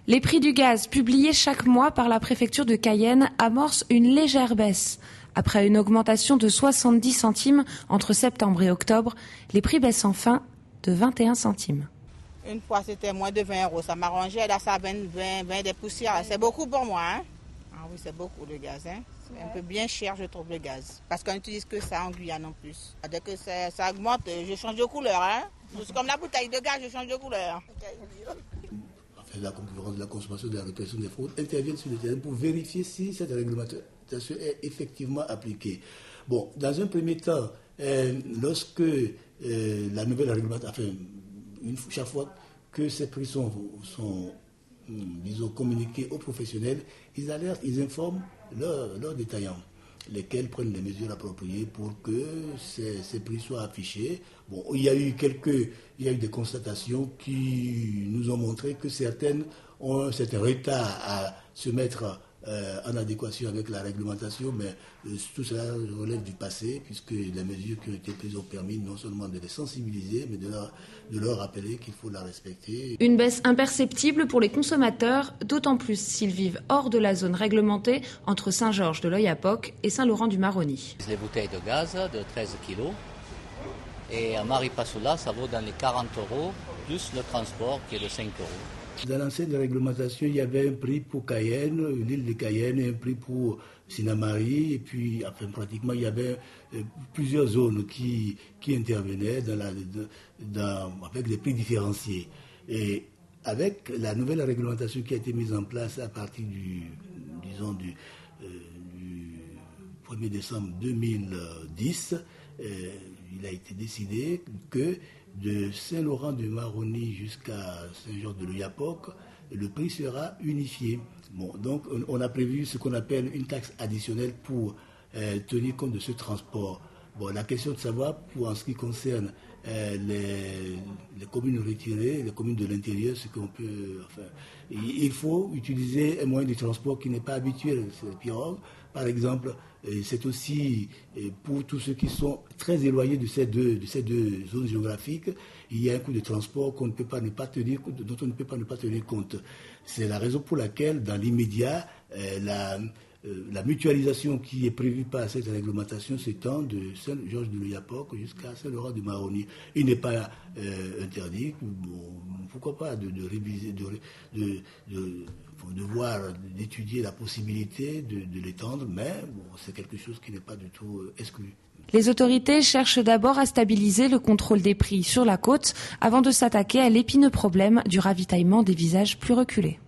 Les prix du gaz publiés chaque mois par la préfecture de Cayenne amorcent une légère baisse. Après une augmentation de 70 centimes entre septembre et octobre, les prix baissent enfin de 21 centimes. Une fois c'était moins de 20 €, ça m'arrangeait, là ça 20 des poussières, c'est beaucoup pour moi. Hein? Ah oui, c'est beaucoup le gaz. Hein? C'est un peu bien cher, je trouve, le gaz. Parce qu'on n'utilise que ça en Guyane en plus. Dès que ça augmente, je change de couleur. Hein? C'est comme la bouteille de gaz, je change de couleur. La concurrence de la consommation de la répression des fraudes interviennent sur le terrain pour vérifier si cette réglementation est effectivement appliquée. Bon, dans un premier temps, lorsque la nouvelle réglementation, chaque fois que ces prix sont disons, communiqués aux professionnels, ils alertent, ils informent leurs détaillants, lesquels prennent les mesures appropriées pour que ces prix soient affichés. Bon, il y a eu des constatations qui nous ont montré que certaines ont un certain retard à se mettre en adéquation avec la réglementation, mais tout cela relève du passé, puisque les mesures qui ont été prises ont permis non seulement de les sensibiliser, mais de leur rappeler qu'il faut la respecter. Une baisse imperceptible pour les consommateurs, d'autant plus s'ils vivent hors de la zone réglementée entre Saint-Georges de l'Oyapock et Saint-Laurent-du-Maroni. Les bouteilles de gaz de 13 kg et à Maripasoula, ça vaut dans les 40 €, plus le transport qui est de 5 €. Dans l'ancienne réglementation, il y avait un prix pour Cayenne, l'île de Cayenne, et un prix pour Sinamari, et puis enfin, pratiquement il y avait plusieurs zones qui intervenaient avec des prix différenciés. Et avec la nouvelle réglementation qui a été mise en place à partir du 1er décembre 2010, il a été décidé que de Saint-Laurent-du-Maroni jusqu'à Saint-Georges de l'Oyapock, le prix sera unifié. Bon, donc on a prévu ce qu'on appelle une taxe additionnelle pour tenir compte de ce transport. Bon, la question de savoir, en ce qui concerne les communes retirées, les communes de l'intérieur, ce qu'on peut, enfin, il faut utiliser un moyen de transport qui n'est pas habituel, c'est les pirogues. Par exemple, c'est aussi pour tous ceux qui sont très éloignés de ces deux zones géographiques, il y a un coût de transport dont on ne peut pas ne pas tenir compte. C'est la raison pour laquelle, dans l'immédiat, la mutualisation qui est prévue par cette réglementation s'étend de Saint-Georges de l'Oyapock jusqu'à Saint-Laurent-du-Maroni. Il n'est pas interdit, pourquoi pas, d'étudier la possibilité de l'étendre, mais bon, c'est quelque chose qui n'est pas du tout exclu. Les autorités cherchent d'abord à stabiliser le contrôle des prix sur la côte avant de s'attaquer à l'épineux problème du ravitaillement des visages plus reculés.